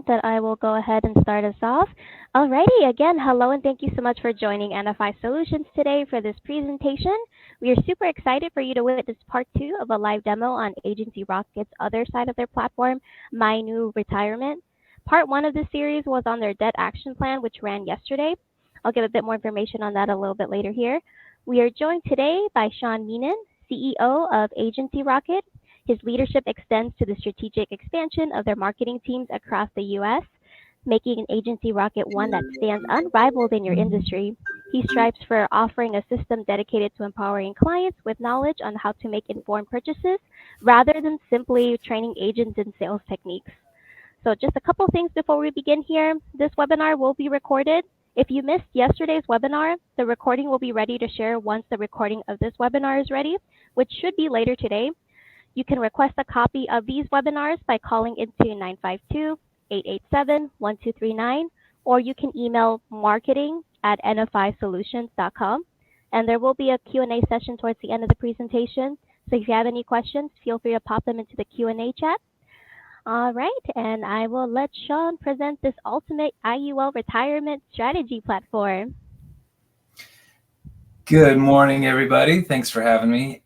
think that I will go ahead and start us off. Alrighty, again, hello and thank you so much for joining NFI Solutions today for this presentation. We are super excited for you to witness part 2 of a live demo on Agency Rocket's other side of their platform, My New Retirement. Part 1 of this series was on their debt action plan, which ran yesterday. I'll give a bit more information on that a little bit later here. We are joined today by Sean Meenan, CEO of Agency Rocket. His leadership extends to the strategic expansion of their marketing teams across the U.S., making Agency Rocket one that stands unrivaled in your industry. He strives for offering a system dedicated to empowering clients with knowledge on how to make informed purchases rather than simply training agents in sales techniques. So just a couple things before we begin here. This webinar will be recorded. If you missed yesterday's webinar, the recording will be ready to share once the recording of this webinar is ready, which should be later today. You can request a copy of these webinars by calling into 952-887-1239, or you can email marketing@nfisolutions.com. And there will be a Q&A session towards the end of the presentation. So if you have any questions, feel free to pop them into the Q&A chat. All right, and I will let Sean present this ultimate IUL retirement strategy platform. Good morning, everybody. Thanks for having me.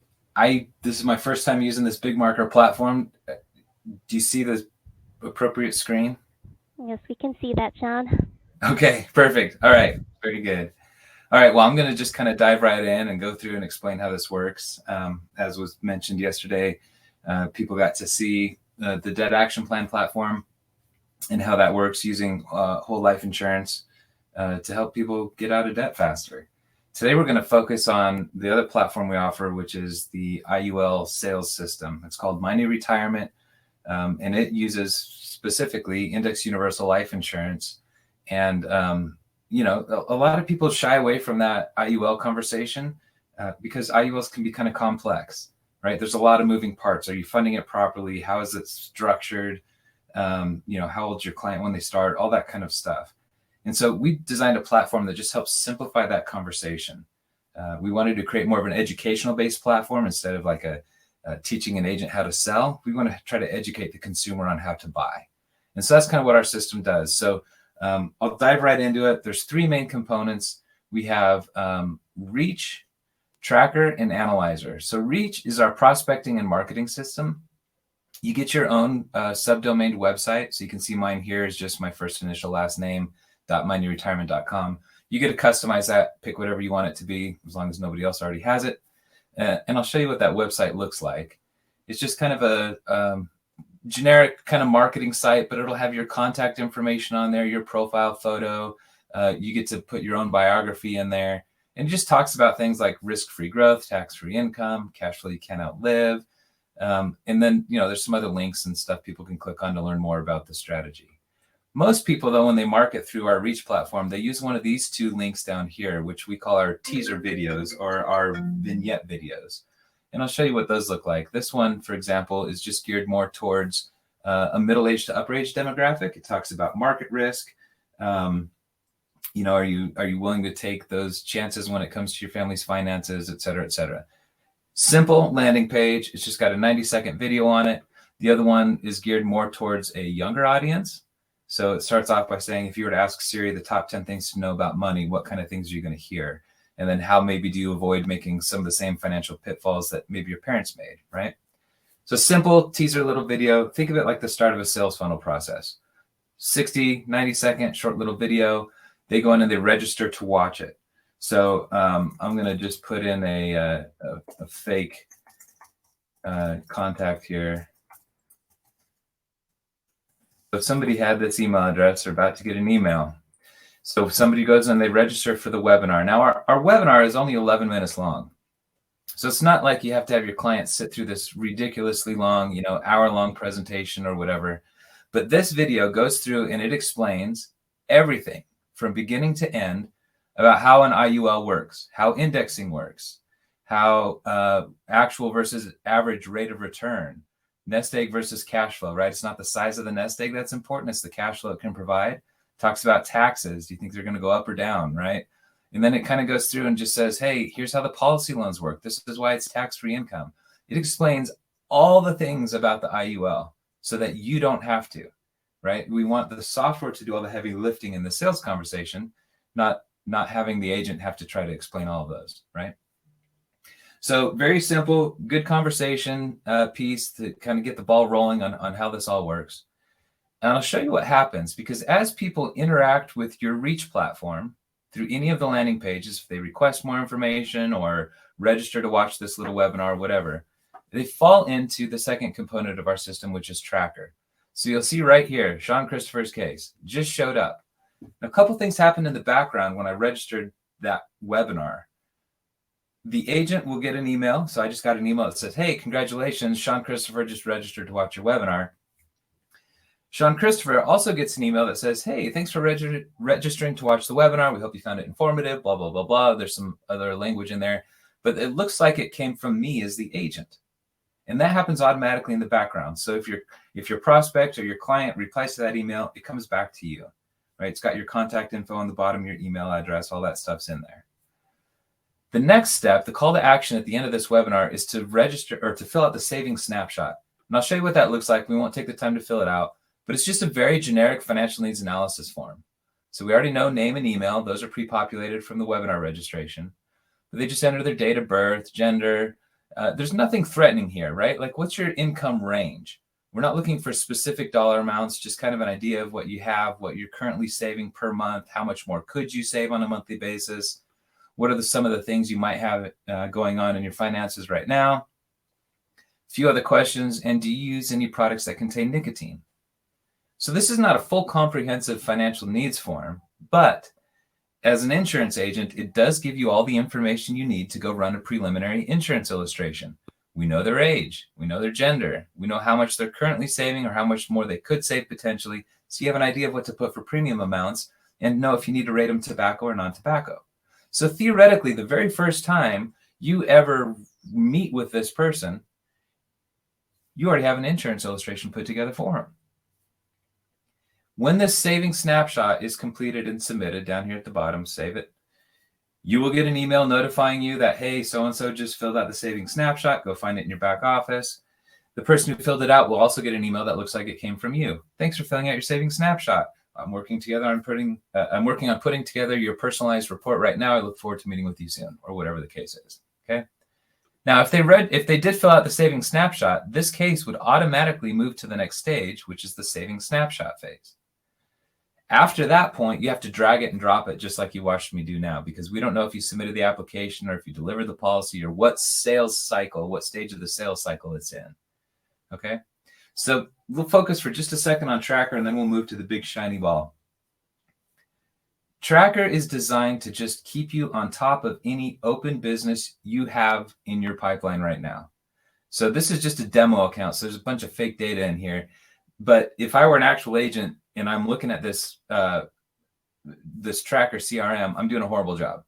This is my first time using this big marker platform. Do you see the appropriate screen? Yes, we can see that, Sean. Okay, perfect. All right, very good. All right, well, I'm going to just kind of dive right in and go through and explain how this works. As was mentioned yesterday, people got to see the debt action plan platform and how that works using whole life insurance to help people get out of debt faster. Today, we're going to focus on the other platform we offer, which is the IUL sales system. It's called My New Retirement, and it uses specifically Index Universal Life Insurance. And, a lot of people shy away from that IUL conversation because IULs can be kind of complex, right? There's a lot of moving parts. Are you funding it properly? How is it structured? How old's your client when they start? All that kind of stuff. And so we designed a platform that just helps simplify that conversation. We wanted to create more of an educational-based platform instead of like a teaching an agent how to sell. We want to try to educate the consumer on how to buy. And so that's kind of what our system does. So I'll dive right into it. There's 3 main components. We have Reach, Tracker, and Analyzer. So Reach is our prospecting and marketing system. You get your own subdomained website. So you can see mine here is just my first initial last name. .mynewretirement.com. You get to customize that, pick whatever you want it to be, as long as nobody else already has it. And I'll show you what that website looks like. It's just kind of a generic kind of marketing site, but it'll have your contact information on there, your profile photo. You get to put your own biography in there. And it just talks about things like risk-free growth, tax-free income, cash flow you can't outlive. And then, there's some other links and stuff people can click on to learn more about the strategy. Most people, though, when they market through our Reach platform, they use one of these 2 links down here, which we call our teaser videos or our vignette videos. And I'll show you what those look like. This one, for example, is just geared more towards a middle-aged to upper-age demographic. It talks about market risk. Are you willing to take those chances when it comes to your family's finances, et cetera, et cetera. Simple landing page. It's just got a 90-second video on it. The other one is geared more towards a younger audience. So it starts off by saying, if you were to ask Siri the top 10 things to know about money, what kind of things are you going to hear? And then how maybe do you avoid making some of the same financial pitfalls that maybe your parents made, right? So simple teaser little video. Think of it like the start of a sales funnel process. 60, 90-second short little video. They go in and they register to watch it. So I'm going to just put in a fake contact here. If somebody had this email address, they're about to get an email. So if somebody goes and they register for the webinar. Now, our webinar is only 11 minutes long. So it's not like you have to have your client sit through this ridiculously long, hour-long presentation or whatever. But this video goes through and it explains everything from beginning to end about how an IUL works, how indexing works, how actual versus average rate of return, nest egg versus cash flow, right? It's not the size of the nest egg that's important. It's the cash flow it can provide. Talks about taxes. Do you think they're going to go up or down, right? And then it kind of goes through and just says, hey, here's how the policy loans work. This is why it's tax-free income. It explains all the things about the IUL so that you don't have to, right? We want the software to do all the heavy lifting in the sales conversation, not having the agent have to try to explain all of those, right? So very simple, good conversation piece to kind of get the ball rolling on how this all works. And I'll show you what happens, because as people interact with your Reach platform through any of the landing pages, if they request more information or register to watch this little webinar or whatever, they fall into the second component of our system, which is Tracker. So you'll see right here, Sean Christopher's case just showed up. Now, a couple things happened in the background when I registered that webinar. The agent will get an email. So I just got an email that says, hey, congratulations, Sean Christopher just registered to watch your webinar. Sean Christopher also gets an email that says, hey, thanks for registering to watch the webinar. We hope you found it informative, blah, blah, blah, blah. There's some other language in there, but it looks like it came from me as the agent. And that happens automatically in the background. So if your prospect or your client replies to that email, it comes back to you, right? It's got your contact info on the bottom, your email address, all that stuff's in there. The next step, the call to action at the end of this webinar, is to register or to fill out the savings snapshot. And I'll show you what that looks like. We won't take the time to fill it out, but it's just a very generic financial needs analysis form. So we already know name and email. Those are pre-populated from the webinar registration. But they just enter their date of birth, gender. There's nothing threatening here, right? Like, what's your income range? We're not looking for specific dollar amounts, just kind of an idea of what you have, what you're currently saving per month, how much more could you save on a monthly basis? What are some of the things you might have going on in your finances right now? A few other questions. And do you use any products that contain nicotine? So this is not a full comprehensive financial needs form, but as an insurance agent, it does give you all the information you need to go run a preliminary insurance illustration. We know their age, we know their gender, we know how much they're currently saving or how much more they could save potentially. So you have an idea of what to put for premium amounts and know if you need to rate them tobacco or non-tobacco. So theoretically, the very first time you ever meet with this person, you already have an insurance illustration put together for them. When this savings snapshot is completed and submitted down here at the bottom, save it, you will get an email notifying you that, hey, so-and-so just filled out the savings snapshot. Go find it in your back office. The person who filled it out will also get an email that looks like it came from you. Thanks for filling out your savings snapshot. I'm working on putting together your personalized report right now. I look forward to meeting with you soon, or whatever the case is. Okay. Now, if they did fill out the savings snapshot, this case would automatically move to the next stage, which is the savings snapshot phase. After that point, you have to drag it and drop it just like you watched me do now, because we don't know if you submitted the application or if you delivered the policy or what stage of the sales cycle it's in. Okay. So we'll focus for just a second on Tracker, and then we'll move to the big shiny ball. Tracker is designed to just keep you on top of any open business you have in your pipeline right now. So this is just a demo account. So there's a bunch of fake data in here. But if I were an actual agent and I'm looking at this this Tracker CRM, I'm doing a horrible job,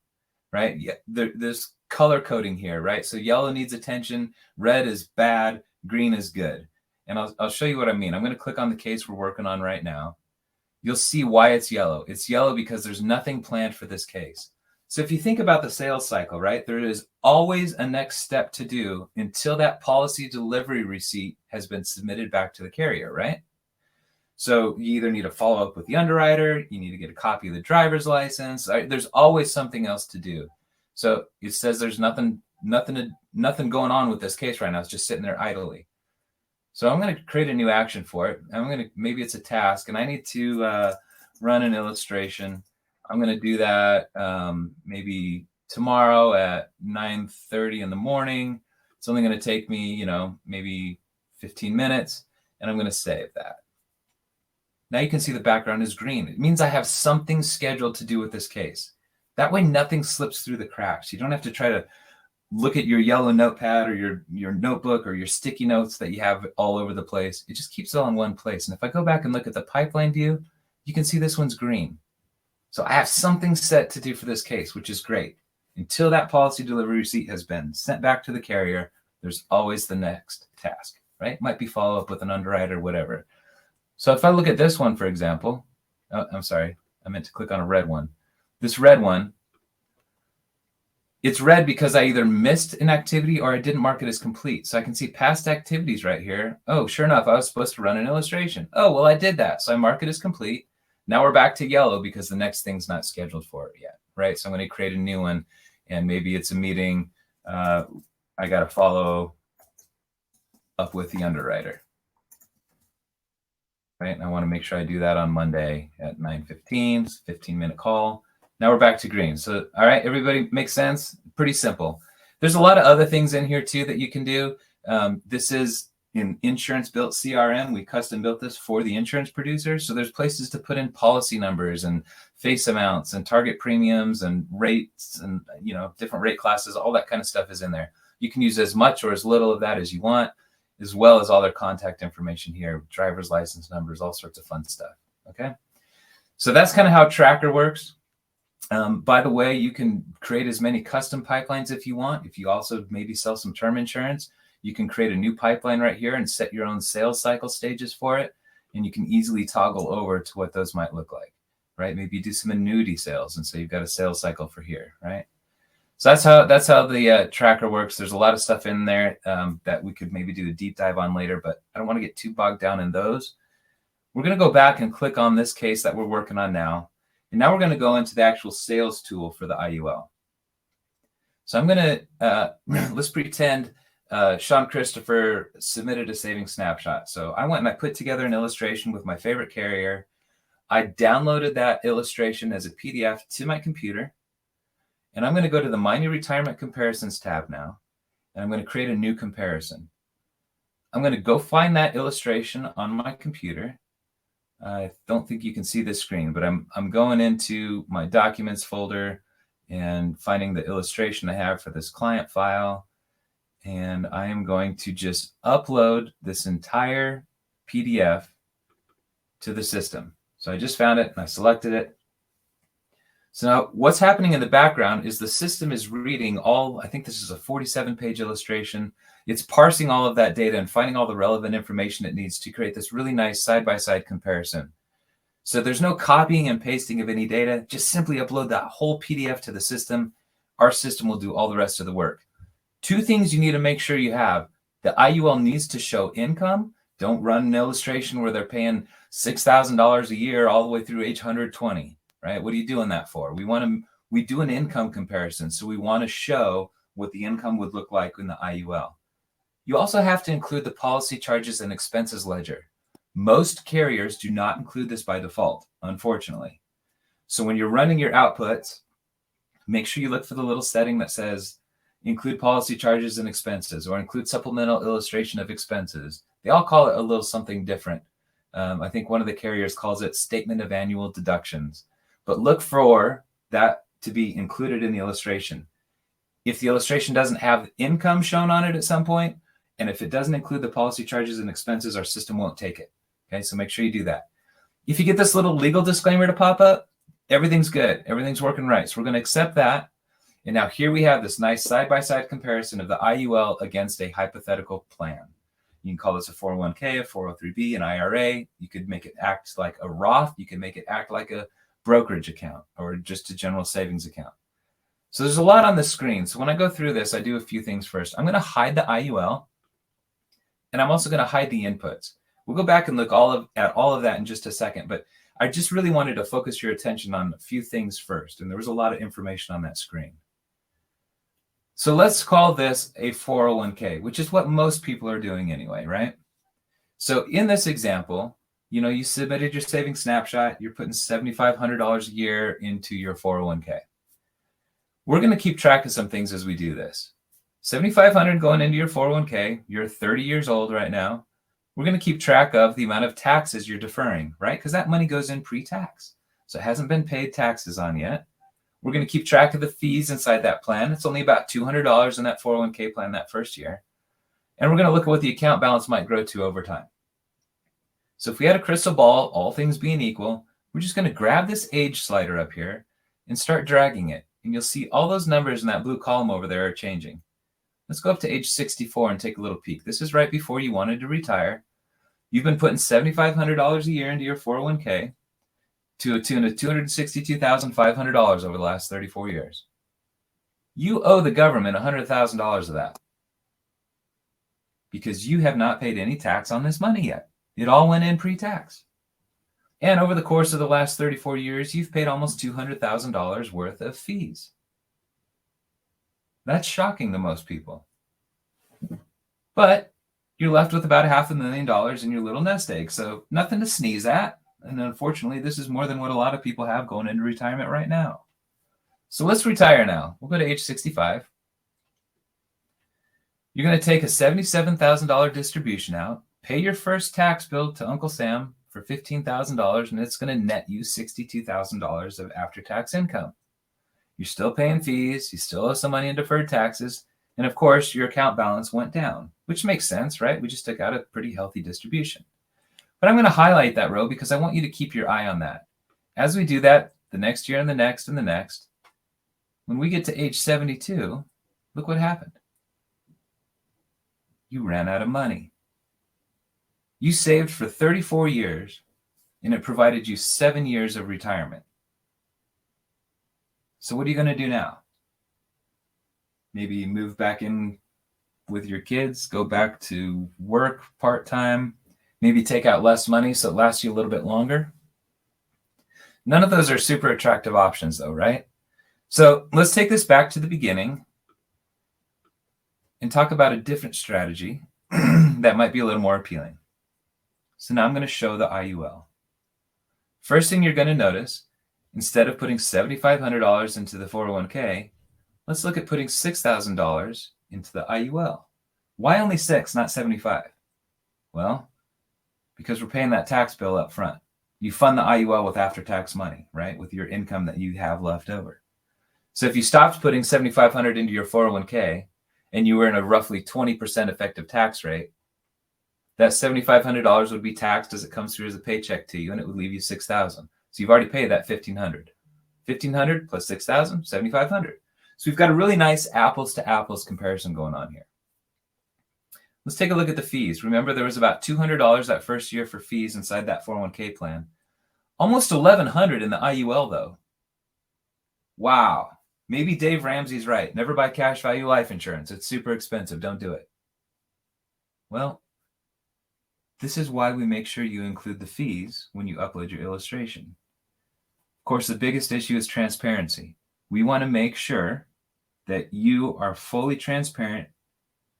right? Yeah, there's color coding here, right? So yellow needs attention, red is bad, green is good. And I'll show you what I mean. I'm going to click on the case we're working on right now. You'll see why it's yellow. It's yellow because there's nothing planned for this case. So if you think about the sales cycle, right, there is always a next step to do until that policy delivery receipt has been submitted back to the carrier, right? So you either need to follow up with the underwriter, you need to get a copy of the driver's license. Right? There's always something else to do. So it says there's nothing going on with this case right now. It's just sitting there idly. So I'm going to create a new action for it. Maybe it's a task, and I need to run an illustration. I'm going to do that maybe tomorrow at 9:30 in the morning. It's only going to take me, maybe 15 minutes, and I'm going to save that. Now you can see the background is green. It means I have something scheduled to do with this case. That way nothing slips through the cracks. You don't have to try to look at your yellow notepad or your notebook or your sticky notes that you have all over the place. It just keeps it all in one place. And if I go back and look at the pipeline view, you can see this one's green. So I have something set to do for this case, which is great. Until that policy delivery receipt has been sent back to the carrier, there's always the next task, right? Might be follow up with an underwriter, whatever. So if I look at this one, for example, I'm sorry, I meant to click on a red one. This red one, It's red because I either missed an activity or I didn't mark it as complete. So I can see past activities right here. Oh, sure enough, I was supposed to run an illustration. Oh, well, I did that. So I mark it as complete. Now we're back to yellow because the next thing's not scheduled for it yet, right? So I'm going to create a new one, and maybe it's a meeting. I got to follow up with the underwriter, right? And I want to make sure I do that on Monday at 9:15, 15-minute call. Now we're back to green. So, all right, everybody, makes sense? Pretty simple. There's a lot of other things in here too that you can do. This is in insurance built CRM. We custom built this for the insurance producer. So there's places to put in policy numbers and face amounts and target premiums and rates and, you know, different rate classes. All that kind of stuff is in there. You can use as much or as little of that as you want, as well as all their contact information here, driver's license numbers, all sorts of fun stuff. Okay. So that's kind of how Tracker works. By the way, you can create as many custom pipelines if you want. If you also maybe sell some term insurance, you can create a new pipeline right here and set your own sales cycle stages for it. And you can easily toggle over to what those might look like, right? Maybe you do some annuity sales. And so you've got a sales cycle for here, right? So that's how the Tracker works. There's a lot of stuff in there that we could maybe do a deep dive on later, but I don't want to get too bogged down in those. We're going to go back and click on this case that we're working on now. And now we're going to go into the actual sales tool for the IUL. So I'm going to, let's pretend Sean Christopher submitted a savings snapshot. So I went and I put together an illustration with my favorite carrier. I downloaded that illustration as a PDF to my computer. And I'm going to go to the My New Retirement Comparisons tab now. And I'm going to create a new comparison. I'm going to go find that illustration on my computer. I don't think you can see this screen, but I'm going into my documents folder and finding the illustration I have for this client file. And I am going to just upload this entire PDF to the system. So I just found it and I selected it. So now what's happening in the background is the system is reading all, I think this is a 47-page illustration. It's parsing all of that data and finding all the relevant information it needs to create this really nice side-by-side comparison. So there's no copying and pasting of any data. Just simply upload that whole PDF to the system. Our system will do all the rest of the work. Two things you need to make sure you have. The IUL needs to show income. Don't run an illustration where they're paying $6,000 a year all the way through age 120, right? What are you doing that for? We do an income comparison. So we want to show what the income would look like in the IUL. You also have to include the policy charges and expenses ledger. Most carriers do not include this by default, unfortunately. So when you're running your outputs, make sure you look for the little setting that says include policy charges and expenses or include supplemental illustration of expenses. They all call it a little something different. I think one of the carriers calls it statement of annual deductions. But look for that to be included in the illustration. If the illustration doesn't have income shown on it at some point, and if it doesn't include the policy charges and expenses, our system won't take it. Okay, so make sure you do that. If you get this little legal disclaimer to pop up, everything's good. Everything's working right. So we're going to accept that. And now here we have this nice side-by-side comparison of the IUL against a hypothetical plan. You can call this a 401k, a 403b, an IRA. You could make it act like a Roth. You can make it act like a brokerage account or just a general savings account. So there's a lot on the screen. So when I go through this, I do a few things first. I'm going to hide the IUL. And I'm also going to hide the inputs. We'll go back and look at all of that in just a second, but I just really wanted to focus your attention on a few things first, and there was a lot of information on that screen. So let's call this a 401k, which is what most people are doing anyway, right? So in this example, you submitted your savings snapshot, you're putting $7,500 a year into your 401k. We're going to keep track of some things as we do this. $7,500 going into your 401k. You're 30 years old right now. We're going to keep track of the amount of taxes you're deferring, right? Because that money goes in pre-tax. So it hasn't been paid taxes on yet. We're going to keep track of the fees inside that plan. It's only about $200 in that 401k plan that first year. And we're going to look at what the account balance might grow to over time. So if we had a crystal ball, all things being equal, we're just going to grab this age slider up here and start dragging it. And you'll see all those numbers in that blue column over there are changing. Let's go up to age 64 and take a little peek. This is right before you wanted to retire. You've been putting $7,500 a year into your 401k to a tune of $262,500 over the last 34 years. You owe the government $100,000 of that because you have not paid any tax on this money yet. It all went in pre-tax. And over the course of the last 34 years, you've paid almost $200,000 worth of fees. That's shocking to most people. But you're left with about $500,000 in your little nest egg. So nothing to sneeze at. And unfortunately, this is more than what a lot of people have going into retirement right now. So let's retire now. We'll go to age 65. You're going to take a $77,000 distribution out, pay your first tax bill to Uncle Sam for $15,000, and it's going to net you $62,000 of after-tax income. You're still paying fees. You still owe some money in deferred taxes. And of course, your account balance went down, which makes sense, right? We just took out a pretty healthy distribution. But I'm going to highlight that row because I want you to keep your eye on that. As we do that, the next year and the next and the next, when we get to age 72, look what happened. You ran out of money. You saved for 34 years, and it provided you 7 years of retirement. So what are you going to do now? Maybe move back in with your kids, go back to work part-time, maybe take out less money so it lasts you a little bit longer. None of those are super attractive options though, right? So let's take this back to the beginning and talk about a different strategy that might be a little more appealing. So now I'm going to show the IUL. First thing you're going to notice, instead of putting $7,500 into the 401k, let's look at putting $6,000 into the IUL. Why only 6, not 75? Well, because we're paying that tax bill up front. You fund the IUL with after-tax money, right? With your income that you have left over. So if you stopped putting $7,500 into your 401k and you were in a roughly 20% effective tax rate, that $7,500 would be taxed as it comes through as a paycheck to you, and it would leave you $6,000. So you've already paid that $1,500. $1,500 plus $6,000, $7,500. So we've got a really nice apples to apples comparison going on here. Let's take a look at the fees. Remember, there was about $200 that first year for fees inside that 401k plan. Almost $1,100 in the IUL though. Wow. Maybe Dave Ramsey's right. Never buy cash value life insurance. It's super expensive. Don't do it. Well, this is why we make sure you include the fees when you upload your illustration. Of course, the biggest issue is transparency. We want to make sure that you are fully transparent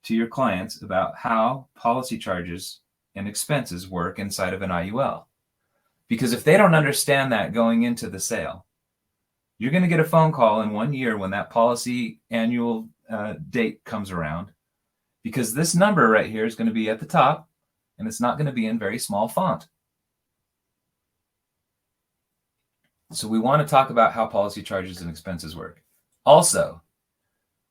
to your clients about how policy charges and expenses work inside of an IUL. Because if they don't understand that going into the sale, you're going to get a phone call in 1 year when that policy annual date comes around, because this number right here is going to be at the top and it's not going to be in very small font. So we want to talk about how policy charges and expenses work. Also,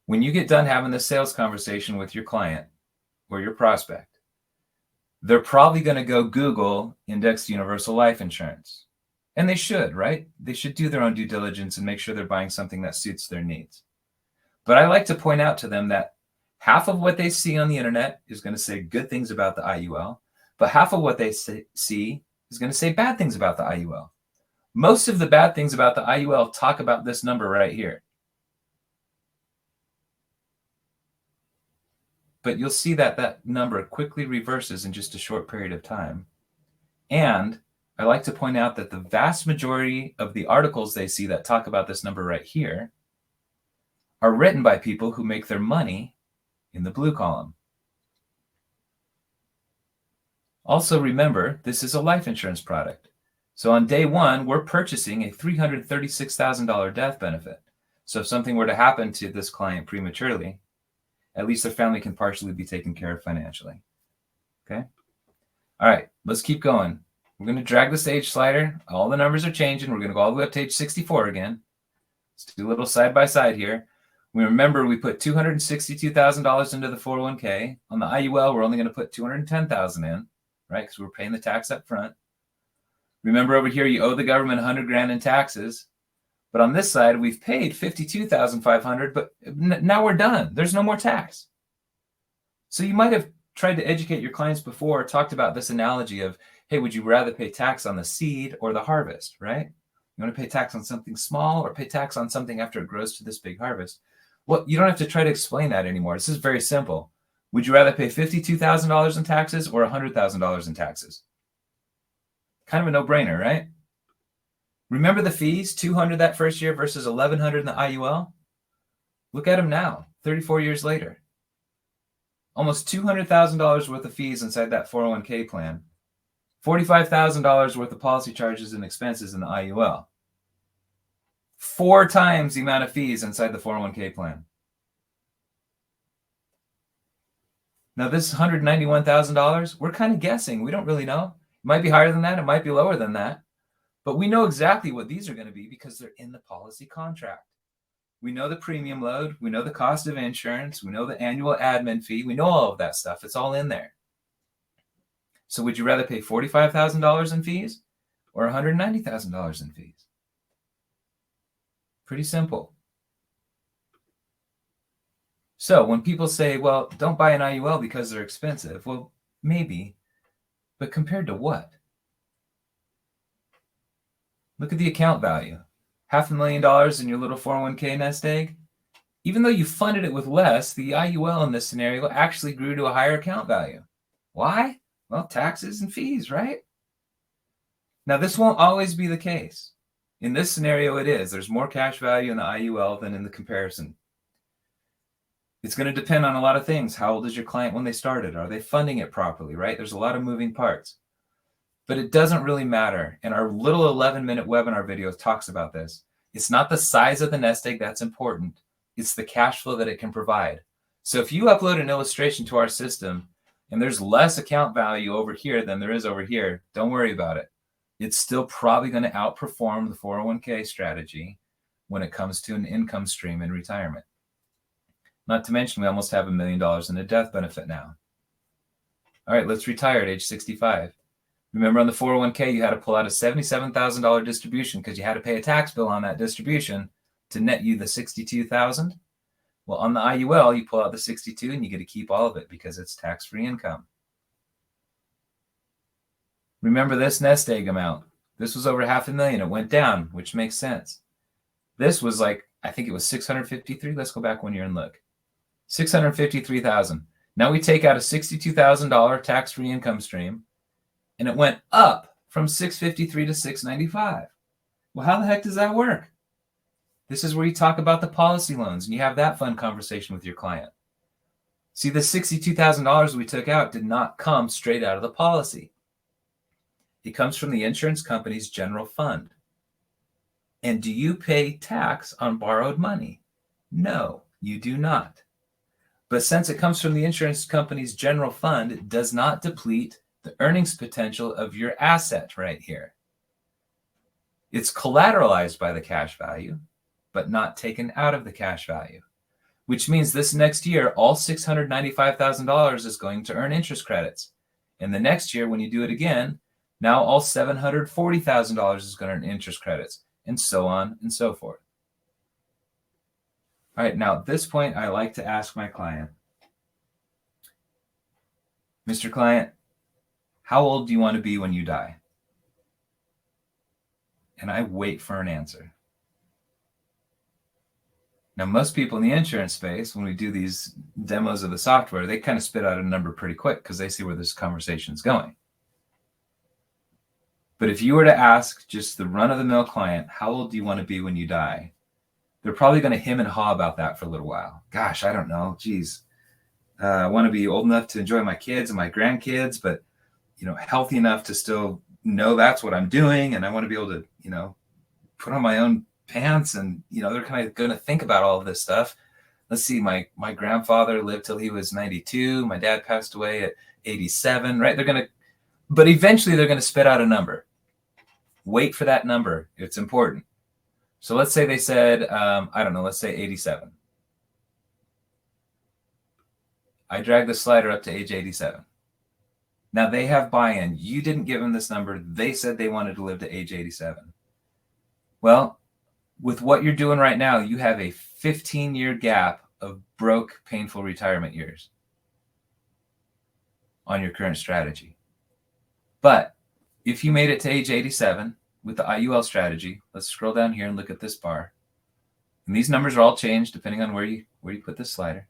when you get done having this sales conversation with your client or your prospect, they're probably going to go Google indexed universal life insurance. And they should, right? They should do their own due diligence and make sure they're buying something that suits their needs. But I like to point out to them that half of what they see on the internet is going to say good things about the IUL, but half of what they see is going to say bad things about the IUL. Most of the bad things about the IUL talk about this number right here. But you'll see that that number quickly reverses in just a short period of time. And I like to point out that the vast majority of the articles they see that talk about this number right here are written by people who make their money in the blue column. Also remember, this is a life insurance product. So on day one, we're purchasing a $336,000 death benefit. So if something were to happen to this client prematurely, at least their family can partially be taken care of financially. Okay? All right, let's keep going. We're going to drag this age slider. All the numbers are changing. We're going to go all the way up to age 64 again. Let's do a little side by side here. We remember we put $262,000 into the 401k. On the IUL, we're only going to put $210,000 in, right? Because we're paying the tax up front. Remember over here, you owe the government $100,000 in taxes. But on this side, we've paid $52,500, but now we're done. There's no more tax. So you might have tried to educate your clients before, talked about this analogy of, hey, would you rather pay tax on the seed or the harvest, right? You want to pay tax on something small or pay tax on something after it grows to this big harvest? Well, you don't have to try to explain that anymore. This is very simple. Would you rather pay $52,000 in taxes or $100,000 in taxes? Kind of a no-brainer, right? Remember the fees, $200 that first year versus $1,100 in the IUL? Look at them now, 34 years later. Almost $200,000 worth of fees inside that 401k plan. $45,000 worth of policy charges and expenses in the IUL. 4 times the amount of fees inside the 401k plan. Now this $191,000, we're kind of guessing. We don't really know. It might be higher than that. It might be lower than that. But we know exactly what these are going to be because they're in the policy contract. We know the premium load. We know the cost of insurance. We know the annual admin fee. We know all of that stuff. It's all in there. So would you rather pay $45,000 in fees or $190,000 in fees? Pretty simple. So when people say, well, don't buy an IUL because they're expensive, well, maybe, but compared to what? Look at the account value. $500,000 in your little 401k nest egg. Even though you funded it with less, the IUL in this scenario actually grew to a higher account value. Why? Well, taxes and fees, right? Now, this won't always be the case. In this scenario, it is. There's more cash value in the IUL than in the comparison. It's going to depend on a lot of things. How old is your client when they started? Are they funding it properly, right? There's a lot of moving parts. But it doesn't really matter. And our little 11-minute webinar video talks about this. It's not the size of the nest egg that's important. It's the cash flow that it can provide. So if you upload an illustration to our system and there's less account value over here than there is over here, don't worry about it. It's still probably going to outperform the 401k strategy when it comes to an income stream in retirement. Not to mention, we almost have $1 million in a death benefit now. All right, let's retire at age 65. Remember on the 401k, you had to pull out a $77,000 distribution because you had to pay a tax bill on that distribution to net you the $62,000. Well, on the IUL, you pull out the $62,000 and you get to keep all of it because it's tax-free income. Remember this nest egg amount. This was over $500,000. It went down, which makes sense. This was like, I think it was 653. Let's go back 1 year and look. 653,000. Now we take out a $62,000 tax-free income stream, and it went up from 653 to 695. Well, how the heck does that work? This is where you talk about the policy loans and you have that fun conversation with your client. See, the $62,000 we took out did not come straight out of the policy. It comes from the insurance company's general fund. And do you pay tax on borrowed money? No, you do not. But since it comes from the insurance company's general fund, it does not deplete the earnings potential of your asset right here. It's collateralized by the cash value, but not taken out of the cash value, which means this next year, all $695,000 is going to earn interest credits. And the next year, when you do it again, now all $740,000 is going to earn interest credits, and so on and so forth. All right, now at this point, I like to ask my client, Mr. Client, how old do you want to be when you die? And I wait for an answer. Now, most people in the insurance space, when we do these demos of the software, they kind of spit out a number pretty quick because they see where this conversation is going. But if you were to ask just the run-of-the-mill client, how old do you want to be when you die? They're probably going to hem and haw about that for a little while. Gosh, I don't know. Geez, I want to be old enough to enjoy my kids and my grandkids, but healthy enough to still know that's what I'm doing. And I want to be able to, put on my own pants and, they're kind of going to think about all of this stuff. Let's see, my grandfather lived till he was 92. My dad passed away at 87, right? But eventually they're going to spit out a number. Wait for that number. It's important. So let's say they said, let's say 87. I drag the slider up to age 87. Now they have buy-in. You didn't give them this number. They said they wanted to live to age 87. Well, with what you're doing right now, you have a 15-year gap of broke, painful retirement years on your current strategy. But if you made it to age 87 with the IUL strategy, let's scroll down here and look at this bar. And these numbers are all changed depending on where you put this slider.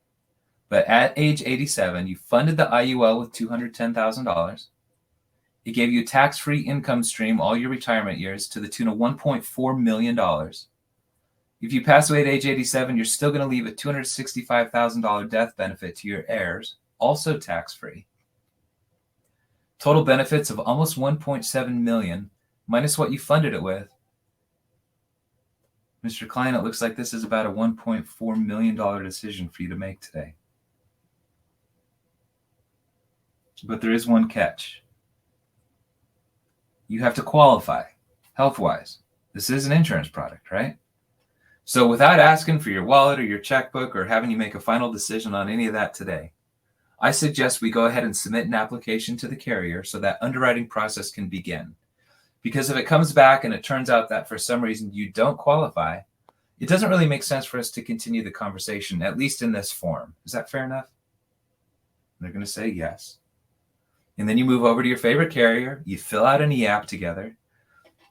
But at age 87, you funded the IUL with $210,000. It gave you a tax-free income stream all your retirement years to the tune of $1.4 million. If you pass away at age 87, you're still going to leave a $265,000 death benefit to your heirs, also tax-free. Total benefits of almost $1.7 million, minus what you funded it with. Mr. Klein, it looks like this is about a $1.4 million decision for you to make today. But there is one catch. You have to qualify health-wise. This is an insurance product, right? So without asking for your wallet or your checkbook or having you make a final decision on any of that today, I suggest we go ahead and submit an application to the carrier so that underwriting process can begin. Because if it comes back and it turns out that for some reason you don't qualify, it doesn't really make sense for us to continue the conversation, at least in this form. Is that fair enough? They're going to say yes. And then you move over to your favorite carrier, you fill out an e-app together,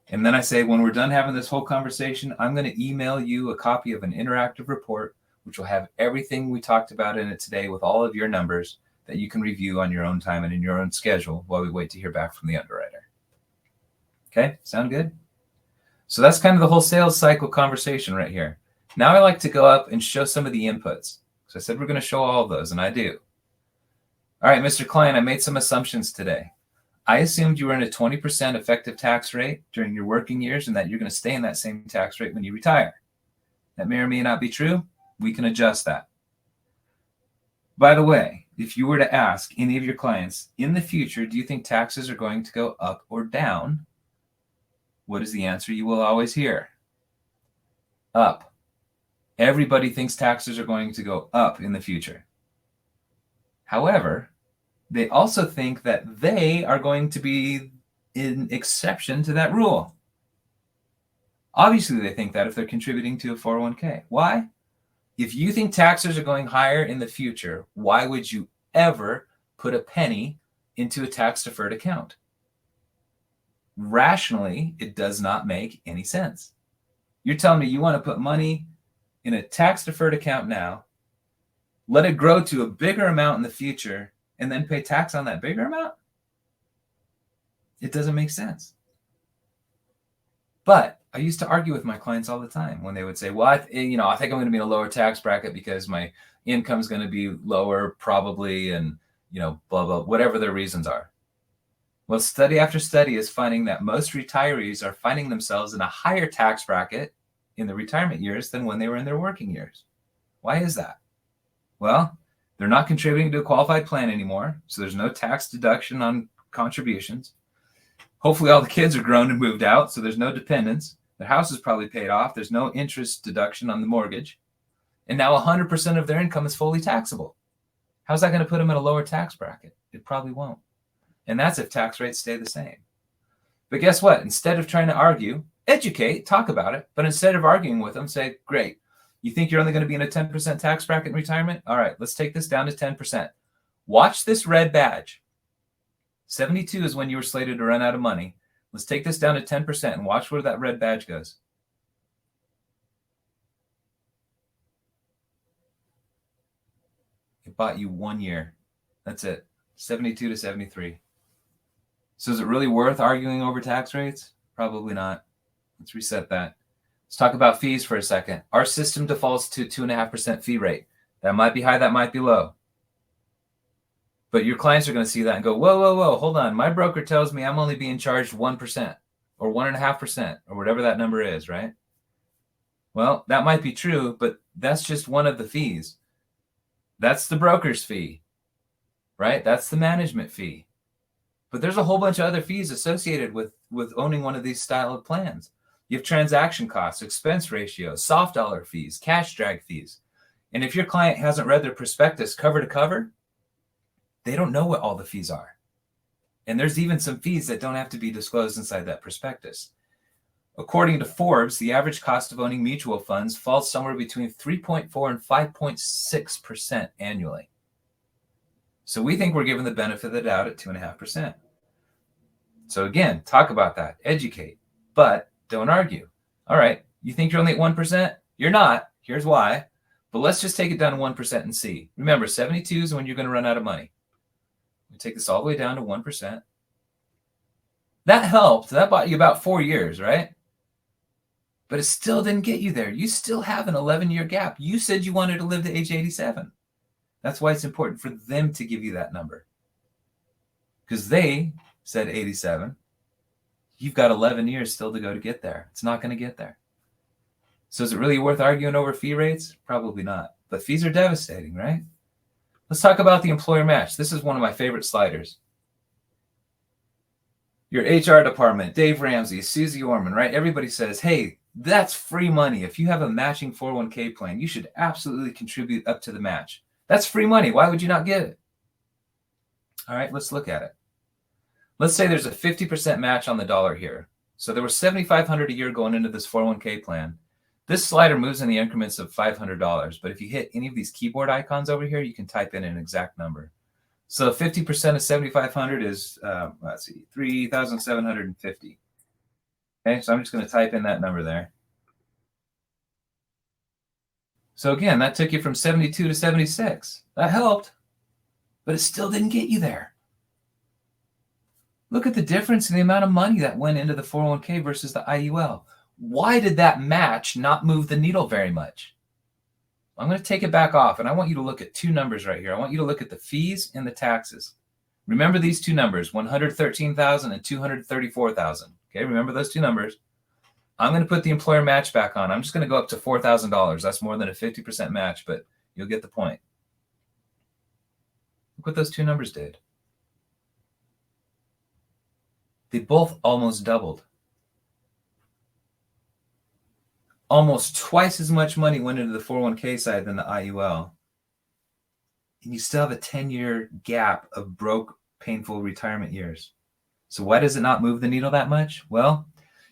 and then I say, when we're done having this whole conversation, I'm going to email you a copy of an interactive report, which will have everything we talked about in it today with all of your numbers that you can review on your own time and in your own schedule while we wait to hear back from the underwriter. Okay, sound good? So that's kind of the whole sales cycle conversation right here. Now I like to go up and show some of the inputs. So I said we're going to show all of those, and I do. All right, Mr. Klein, I made some assumptions today. I assumed you were in a 20% effective tax rate during your working years and that you're going to stay in that same tax rate when you retire. That may or may not be true. We can adjust that. By the way, if you were to ask any of your clients, in the future, do you think taxes are going to go up or down? What is the answer you will always hear? Up. Everybody thinks taxes are going to go up in the future. However, they also think that they are going to be an exception to that rule. Obviously, they think that if they're contributing to a 401k. Why? If you think taxes are going higher in the future, why would you ever put a penny into a tax-deferred account? Rationally, it does not make any sense. You're telling me you want to put money in a tax-deferred account now, let it grow to a bigger amount in the future, and then pay tax on that bigger amount? It doesn't make sense. But I used to argue with my clients all the time when they would say, well, I think I'm going to be in a lower tax bracket because my income is going to be lower probably, and, blah, blah, whatever their reasons are. Well, study after study is finding that most retirees are finding themselves in a higher tax bracket in the retirement years than when they were in their working years. Why is that? Well, they're not contributing to a qualified plan anymore, so there's no tax deduction on contributions. Hopefully all the kids are grown and moved out, so there's no dependents. Their house is probably paid off. There's no interest deduction on the mortgage. And now 100% of their income is fully taxable. How's that going to put them in a lower tax bracket? It probably won't. And that's if tax rates stay the same. But guess what? Instead of trying to argue, educate, talk about it. But instead of arguing with them, say, great. You think you're only going to be in a 10% tax bracket in retirement? All right, let's take this down to 10%. Watch this red badge. 72 is when you were slated to run out of money. Let's take this down to 10% and watch where that red badge goes. It bought you 1 year. That's it. 72 to 73. So is it really worth arguing over tax rates? Probably not. Let's reset that. Let's talk about fees for a second. Our system defaults to 2.5% fee rate. That might be high, that might be low. But your clients are going to see that and go, whoa, whoa, whoa, hold on. My broker tells me I'm only being charged 1% or 1.5% or whatever that number is, right? Well, that might be true, but that's just one of the fees. That's the broker's fee, right? That's the management fee. But there's a whole bunch of other fees associated with owning one of these style of plans. You have transaction costs, expense ratios, soft dollar fees, cash drag fees. And if your client hasn't read their prospectus cover to cover, they don't know what all the fees are. And there's even some fees that don't have to be disclosed inside that prospectus. According to Forbes, the average cost of owning mutual funds falls somewhere between 3.4 and 5.6% annually. So we think we're given the benefit of the doubt at 2.5%. So again, talk about that, educate, but don't argue. All right, you think you're only at 1%? You're not. Here's why. But let's just take it down to 1% and see. Remember, 72 is when you're going to run out of money. We take this all the way down to 1%. That helped. That bought you about 4 years, right? But it still didn't get you there. You still have an 11-year gap. You said you wanted to live to age 87. That's why it's important for them to give you that number. Because they said 87. You've got 11 years still to go to get there. It's not going to get there. So is it really worth arguing over fee rates? Probably not. But fees are devastating, right? Let's talk about the employer match. This is one of my favorite sliders. Your HR department, Dave Ramsey, Susie Orman, right? Everybody says, hey, that's free money. If you have a matching 401k plan, you should absolutely contribute up to the match. That's free money. Why would you not get it? All right, let's look at it. Let's say there's a 50% match on the dollar here. So there was $7,500 a year going into this 401k plan. This slider moves in the increments of $500. But if you hit any of these keyboard icons over here, you can type in an exact number. So 50% of 7,500 is, let's see, 3,750. Okay, so I'm just going to type in that number there. So again, that took you from 72 to 76. That helped, but it still didn't get you there. Look at the difference in the amount of money that went into the 401k versus the IUL. Why did that match not move the needle very much? I'm going to take it back off, and I want you to look at two numbers right here. I want you to look at the fees and the taxes. Remember these two numbers, 113,000 and 234,000. Okay, remember those two numbers. I'm going to put the employer match back on. I'm just going to go up to $4,000. That's more than a 50% match, but you'll get the point. Look what those two numbers did. They both almost doubled. Almost twice as much money went into the 401k side than the IUL. And you still have a 10-year gap of broke, painful retirement years. So why does it not move the needle that much? Well,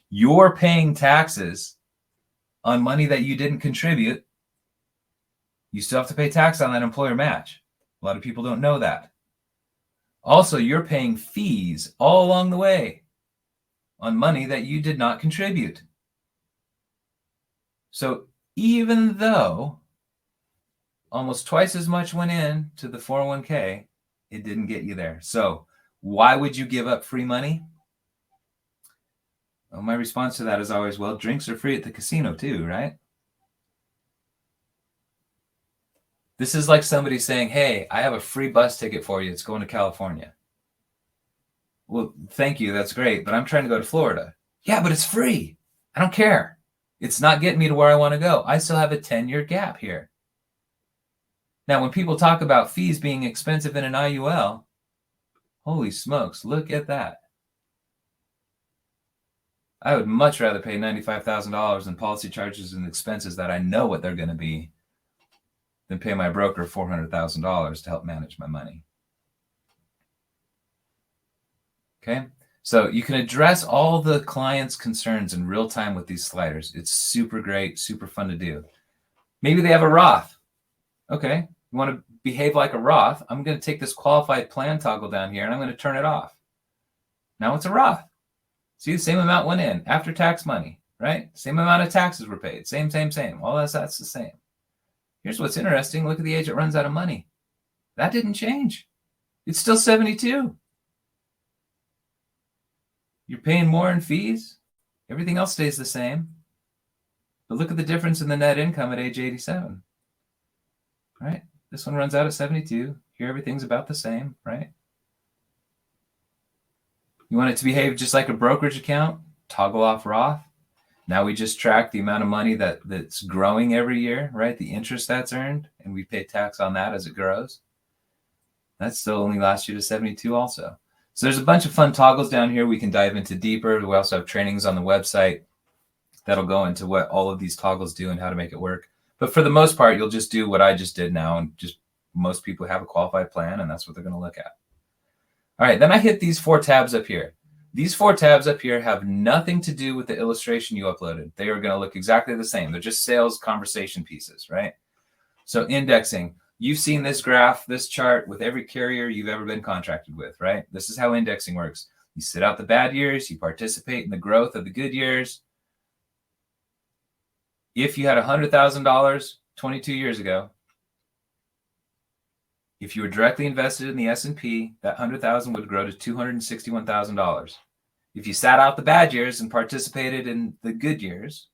you're paying taxes on money that you didn't contribute. You still have to pay tax on that employer match. A lot of people don't know that. Also, you're paying fees all along the way on money that you did not contribute. So even though almost twice as much went in to the 401k, it didn't get you there. So why would you give up free money? Well, my response to that is always, well, drinks are free at the casino too, right? This is like somebody saying, hey, I have a free bus ticket for you. It's going to California. Well, thank you. That's great. But I'm trying to go to Florida. Yeah, but it's free. I don't care. It's not getting me to where I want to go. I still have a 10-year gap here. Now, when people talk about fees being expensive in an IUL, holy smokes, look at that. I would much rather pay $95,000 in policy charges and expenses that I know what they're going to be than pay my broker $400,000 to help manage my money. Okay, so you can address all the client's concerns in real time with these sliders. It's super great, super fun to do. Maybe they have a Roth. Okay, you want to behave like a Roth. I'm going to take this qualified plan toggle down here and I'm going to turn it off. Now it's a Roth. See, the same amount went in after tax money, right? Same amount of taxes were paid. Same. All that's the same. Here's what's interesting. Look at the age it runs out of money. That didn't change. It's still 72. You're paying more in fees. Everything else stays the same. But look at the difference in the net income at age 87. Right? This one runs out at 72. Here, everything's about the same, right? You want it to behave just like a brokerage account? Toggle off Roth. Now we just track the amount of money that's growing every year, right? The interest that's earned, and we pay tax on that as it grows. That still only lasts you to 72 also. So there's a bunch of fun toggles down here we can dive into deeper. We also have trainings on the website that'll go into what all of these toggles do and how to make it work. But for the most part, you'll just do what I just did now, and just most people have a qualified plan, and that's what they're going to look at. All right, then I hit these 4 tabs up here. These 4 tabs up here have nothing to do with the illustration you uploaded. They are going to look exactly the same. They're just sales conversation pieces, right? So indexing. You've seen this graph, this chart with every carrier you've ever been contracted with, right? This is how indexing works. You sit out the bad years, you participate in the growth of the good years. If you had $100,000 22 years ago, if you were directly invested in the S&P, that $100,000 would grow to $261,000. If you sat out the bad years and participated in the good years,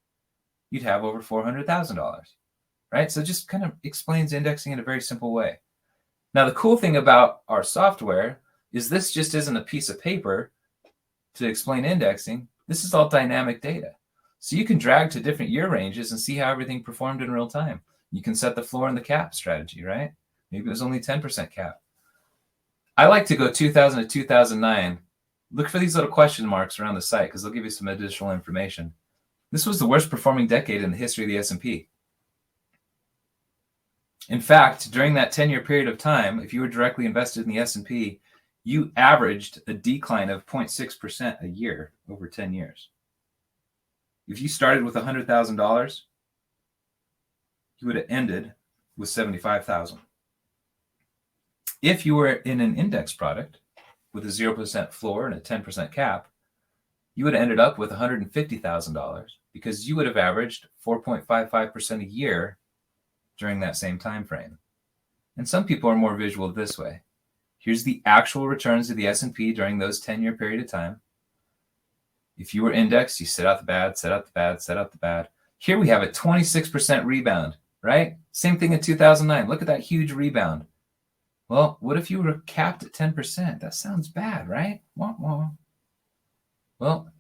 you'd have over $400,000, right? So it just kind of explains indexing in a very simple way. Now, the cool thing about our software is this just isn't a piece of paper to explain indexing. This is all dynamic data. So you can drag to different year ranges and see how everything performed in real time. You can set the floor and the cap strategy, right? Maybe it was only 10% cap. I like to go 2000 to 2009. Look for these little question marks around the site because they'll give you some additional information. This was the worst performing decade in the history of the S&P. In fact, during that 10-year period of time, if you were directly invested in the S&P, you averaged a decline of 0.6% a year over 10 years. If you started with $100,000, you would have ended with $75,000. If you were in an index product with a 0% floor and a 10% cap, you would have ended up with $150,000 because you would have averaged 4.55% a year during that same time frame. And some people are more visual this way. Here's the actual returns of the S&P during those 10-year period of time. If you were indexed, you set out the bad, set out the bad, set out the bad. Here we have a 26% rebound, right? Same thing in 2009. Look at that huge rebound. Well, what if you were capped at 10%? That sounds bad, right? Wah, wah. Well,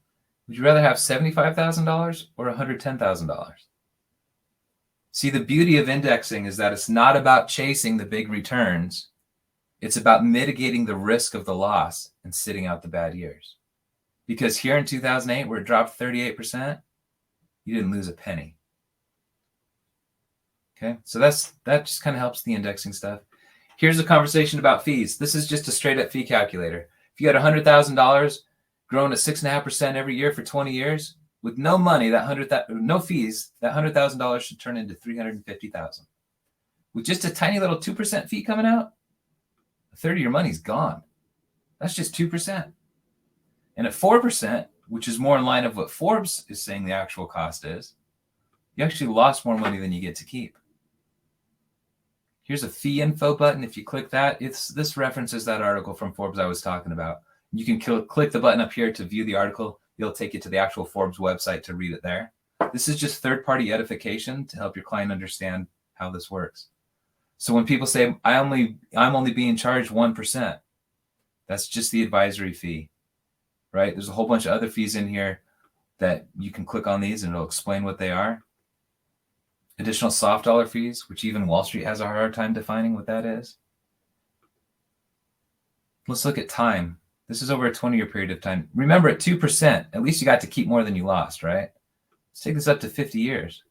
would you rather have $75,000 or $110,000? See, the beauty of indexing is that it's not about chasing the big returns. It's about mitigating the risk of the loss and sitting out the bad years. Because here in 2008, where it dropped 38%, you didn't lose a penny. Okay, so that just kind of helps the indexing stuff. Here's a conversation about fees. This is just a straight up fee calculator. If you had $100,000 growing at 6.5% every year for 20 years, with no money, no fees, that $100,000 should turn into $350,000. With just a tiny little 2% fee coming out, a third of your money's gone. That's just 2%. And at 4%, which is more in line of what Forbes is saying the actual cost is, you actually lost more money than you get to keep. Here's a fee info button. If you click that, this references that article from Forbes I was talking about. You can click the button up here to view the article. It'll take you to the actual Forbes website to read it there. This is just third-party edification to help your client understand how this works. So when people say, I'm only being charged 1%, that's just the advisory fee, right? There's a whole bunch of other fees in here that you can click on these and it'll explain what they are. Additional soft dollar fees, which even Wall Street has a hard time defining what that is. Let's look at time. This is over a 20-year period of time. Remember, at 2%, at least you got to keep more than you lost, right? Let's take this up to 50 years.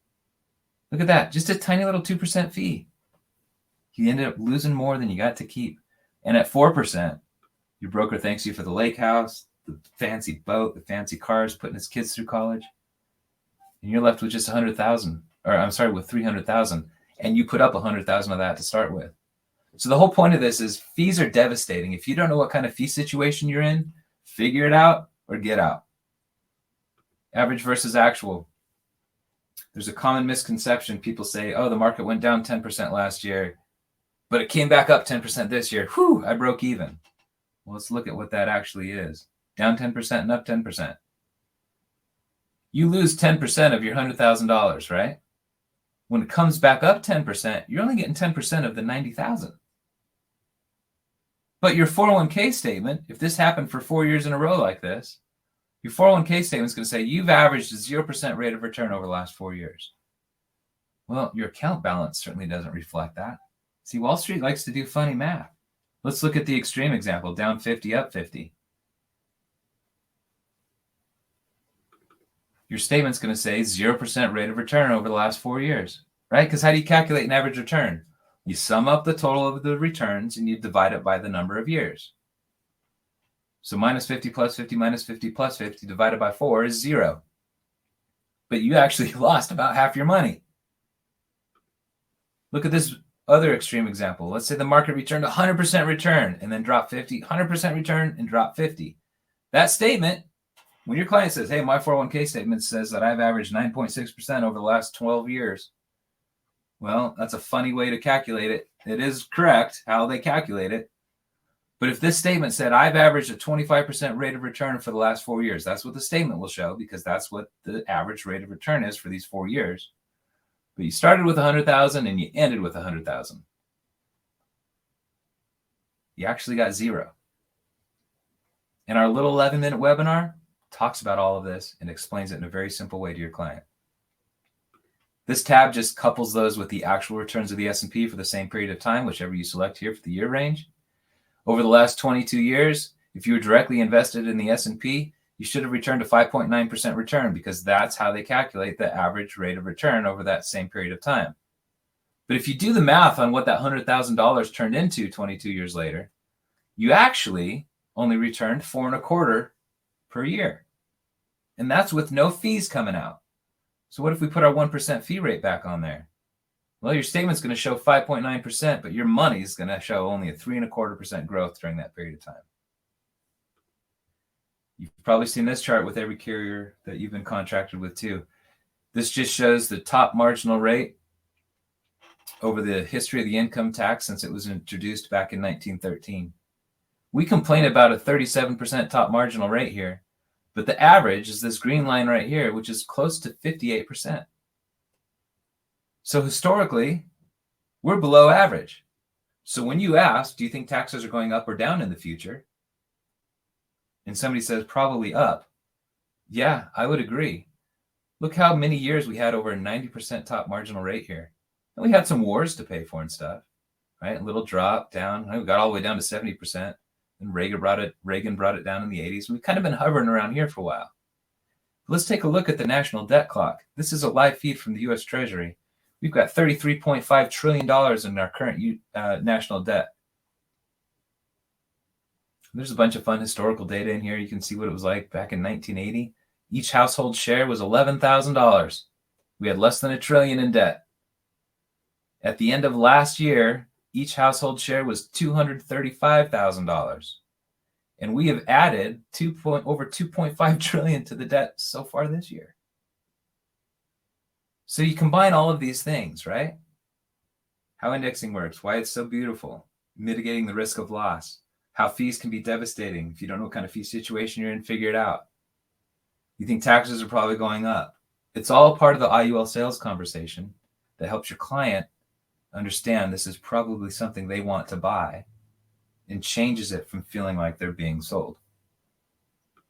Look at that, just a tiny little 2% fee. You ended up losing more than you got to keep. And at 4%, your broker thanks you for the lake house, the fancy boat, the fancy cars, putting his kids through college. And you're left with just with 300,000. And you put up 100,000 of that to start with. So the whole point of this is fees are devastating. If you don't know what kind of fee situation you're in, figure it out or get out. Average versus actual. There's a common misconception. People say, oh, the market went down 10% last year, but it came back up 10% this year. Whew, I broke even. Well, let's look at what that actually is. Down 10% and up 10%. You lose 10% of your $100,000, right? When it comes back up 10%, you're only getting 10% of the 90,000. But your 401k statement, if this happened for 4 years in a row like this, your 401k statement is going to say you've averaged a 0% rate of return over the last 4 years. Well, your account balance certainly doesn't reflect that. See, Wall Street likes to do funny math. Let's look at the extreme example, down 50, up 50. Your statement's going to say 0% rate of return over the last 4 years, right? Because how do you calculate an average return? You sum up the total of the returns and you divide it by the number of years. So minus 50 plus 50 minus 50 plus 50 divided by 4 is 0. But you actually lost about half your money. Look at this other extreme example. Let's say the market returned 100% return and then dropped 50, 100% return and dropped 50. That statement When your client says, hey, my 401k statement says that I've averaged 9.6% over the last 12 years, well, that's a funny way to calculate it. It is correct how they calculate it. But if this statement said, I've averaged a 25% rate of return for the last 4 years, that's what the statement will show, because that's what the average rate of return is for these 4 years. But you started with 100,000 and you ended with 100,000. You actually got zero. And our little 11-minute webinar talks about all of this and explains it in a very simple way to your client. This tab just couples those with the actual returns of the S&P for the same period of time, whichever you select here for the year range. Over the last 22 years, if you were directly invested in the S&P, you should have returned a 5.9% return, because that's how they calculate the average rate of return over that same period of time. But if you do the math on what that $100,000 turned into 22 years later, you actually only returned 4.25% per year. And that's with no fees coming out. So what if we put our 1% fee rate back on there? Well, your statement's going to show 5.9%, but your money's going to show only a 3.25% growth during that period of time. You've probably seen this chart with every carrier that you've been contracted with too. This just shows the top marginal rate over the history of the income tax since it was introduced back in 1913. We complain about a 37% top marginal rate here, but the average is this green line right here, which is close to 58%. So historically, we're below average. So when you ask, do you think taxes are going up or down in the future? And somebody says probably up. Yeah, I would agree. Look how many years we had over a 90% top marginal rate here. And we had some wars to pay for and stuff, right? A little drop down. We got all the way down to 70%. And Reagan brought it down in the 80s. We've kind of been hovering around here for a while. Let's take a look at the national debt clock. This is a live feed from the U.S. Treasury. We've got $33.5 trillion in our current national debt. There's a bunch of fun historical data in here. You can see what it was like back in 1980. Each household share was $11,000. We had less than $1 trillion in debt. At the end of last year, each household share was $235,000. And we have added over $2.5 trillion to the debt so far this year. So you combine all of these things, right? How indexing works, why it's so beautiful, mitigating the risk of loss, how fees can be devastating. If you don't know what kind of fee situation you're in, figure it out. You think taxes are probably going up. It's all part of the IUL sales conversation that helps your client understand this is probably something they want to buy and changes it from feeling like they're being sold.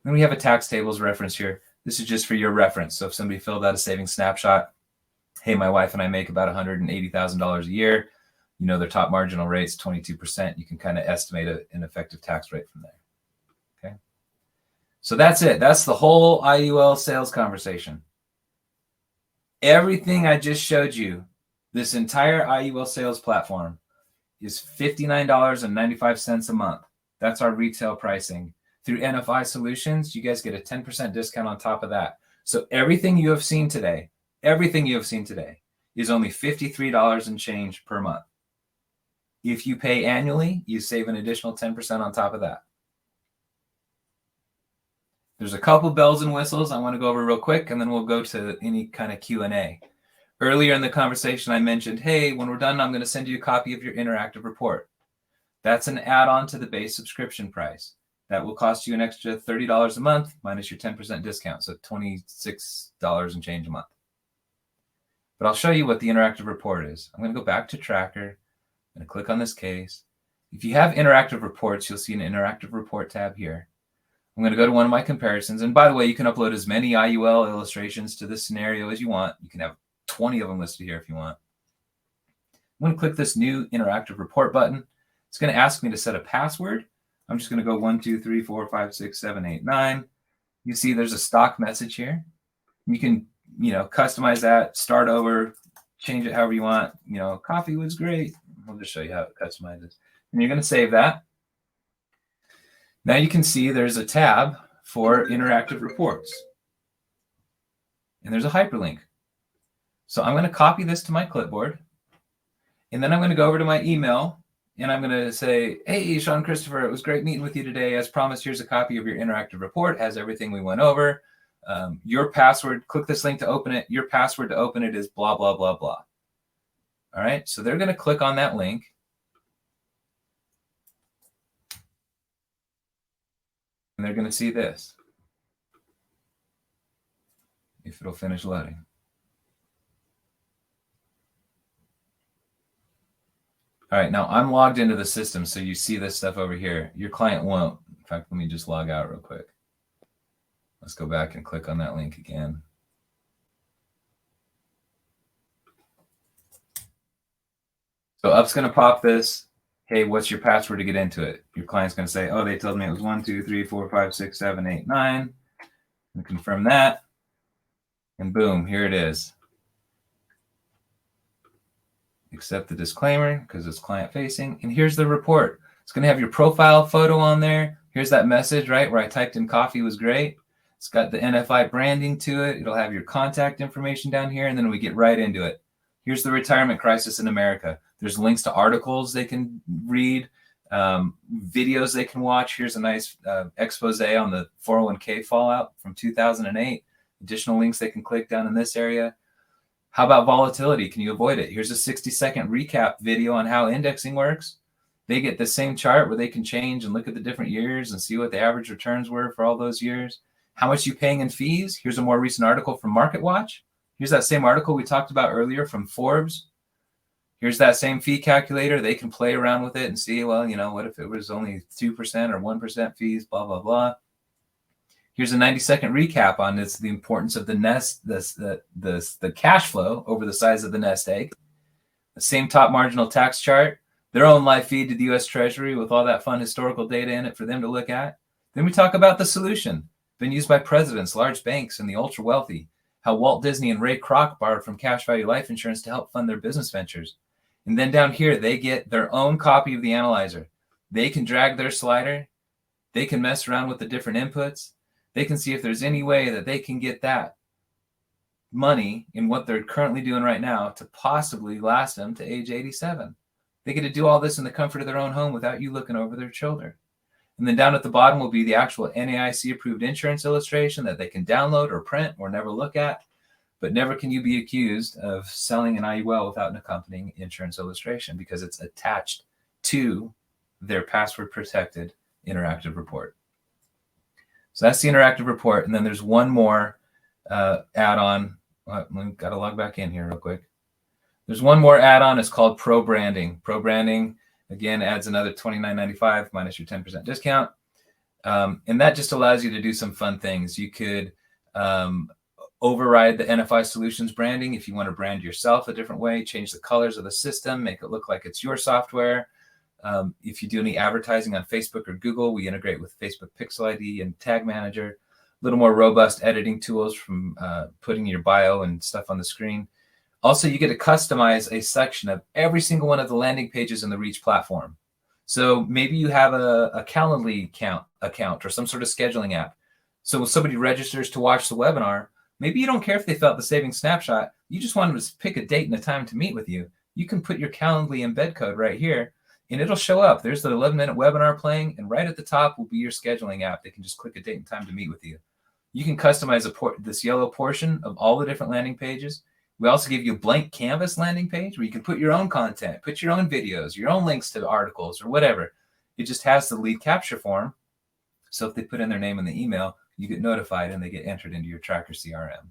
Then we have a tax tables reference here. This is just for your reference. So if somebody filled out a savings snapshot, hey, my wife and I make about $180,000 a year, you know, their top marginal rate is 22%. You can kind of estimate an effective tax rate from there. Okay. So that's it. That's the whole IUL sales conversation. Everything I just showed you, this entire IUL sales platform, is $59.95 a month. That's our retail pricing. Through NFI Solutions, you guys get a 10% discount on top of that. So everything you have seen today is only $53 and change per month. If you pay annually, you save an additional 10% on top of that. There's a couple bells and whistles I want to go over real quick, and then we'll go to any kind of Q&A. Earlier in the conversation, I mentioned, hey, when we're done, I'm going to send you a copy of your interactive report. That's an add-on to the base subscription price. That will cost you an extra $30 a month minus your 10% discount, so $26 and change a month. But I'll show you what the interactive report is. I'm going to go back to Tracker. I'm going to click on this case. If you have interactive reports, you'll see an interactive report tab here. I'm going to go to one of my comparisons. And by the way, you can upload as many IUL illustrations to this scenario as you want. You can have 20 of them listed here if you want. I'm going to click this new interactive report button. It's going to ask me to set a password. I'm just going to go 1, 2, 3, 4, 5, 6, 7, 8, 9. You see there's a stock message here. You can, customize that, start over, change it however you want. Coffee was great. I'll just show you how it customizes. And you're going to save that. Now you can see there's a tab for interactive reports. And there's a hyperlink. So I'm going to copy this to my clipboard. And then I'm going to go over to my email and I'm going to say, hey, Sean Christopher, it was great meeting with you today. As promised, here's a copy of your interactive report. It has everything we went over. Your password, click this link to open it. Your password to open it is blah, blah, blah, blah. All right, so they're going to click on that link. And they're going to see this, if it'll finish loading. All right, now I'm logged into the system, so you see this stuff over here. Your client won't. In fact, let me just log out real quick. Let's go back and click on that link again. So up's going to pop this. Hey, what's your password to get into it? Your client's going to say, oh, they told me it was 1, 2, 3, 4, 5, 6, 7, 8, 9. And confirm that. And boom, here it is. Accept the disclaimer because it's client facing. And here's the report. It's going to have your profile photo on there. Here's that message, right, where I typed in coffee was great. It's got the NFI branding to it. It'll have your contact information down here. And then we get right into it. Here's the retirement crisis in America. There's links to articles they can read, videos they can watch. Here's a nice expose on the 401k fallout from 2008. Additional links they can click down in this area. How about volatility? Can you avoid it? Here's a 60-second recap video on how indexing works. They get the same chart where they can change and look at the different years and see what the average returns were for all those years. How much you paying in fees? Here's a more recent article from MarketWatch. Here's that same article we talked about earlier from Forbes. Here's that same fee calculator. They can play around with it and see, well, you know, what if it was only 2% or 1% fees, blah, blah, blah. Here's a 90-second recap on this, the importance of the nest, the cash flow over the size of the nest egg. The same top marginal tax chart, their own live feed to the U.S. Treasury with all that fun historical data in it for them to look at. Then we talk about the solution, been used by presidents, large banks, and the ultra-wealthy. How Walt Disney and Ray Kroc borrowed from cash value life insurance to help fund their business ventures. And then down here, they get their own copy of the analyzer. They can drag their slider. They can mess around with the different inputs. They can see if there's any way that they can get that money in what they're currently doing right now to possibly last them to age 87. They get to do all this in the comfort of their own home without you looking over their shoulder. And then down at the bottom will be the actual NAIC approved insurance illustration that they can download or print or never look at. But never can you be accused of selling an IUL without an accompanying insurance illustration because it's attached to their password protected interactive report. So that's the interactive report. And then there's one more add-on. We've got to log back in here real quick. There's one more add-on. It's called Pro Branding. Pro Branding, again, adds another $29.95 minus your 10% discount. And that just allows you to do some fun things. You could override the NFI Solutions branding if you want to brand yourself a different way, change the colors of the system, make it look like it's your software. If you do any advertising on Facebook or Google, we integrate with Facebook Pixel ID and Tag Manager. A little more robust editing tools from putting your bio and stuff on the screen. Also, you get to customize a section of every single one of the landing pages in the Reach platform. So maybe you have a Calendly account or some sort of scheduling app. So when somebody registers to watch the webinar, maybe you don't care if they felt the saving snapshot. You just want them to pick a date and a time to meet with you. You can put your Calendly embed code right here, and it'll show up. There's the 11-minute webinar playing, and right at the top will be your scheduling app. They can just click a date and time to meet with you. You can customize this yellow portion of all the different landing pages. We also give you a blank canvas landing page where you can put your own content, put your own videos, your own links to articles or whatever. It just has the lead capture form. So if they put in their name in the email, you get notified and they get entered into your Tracker CRM.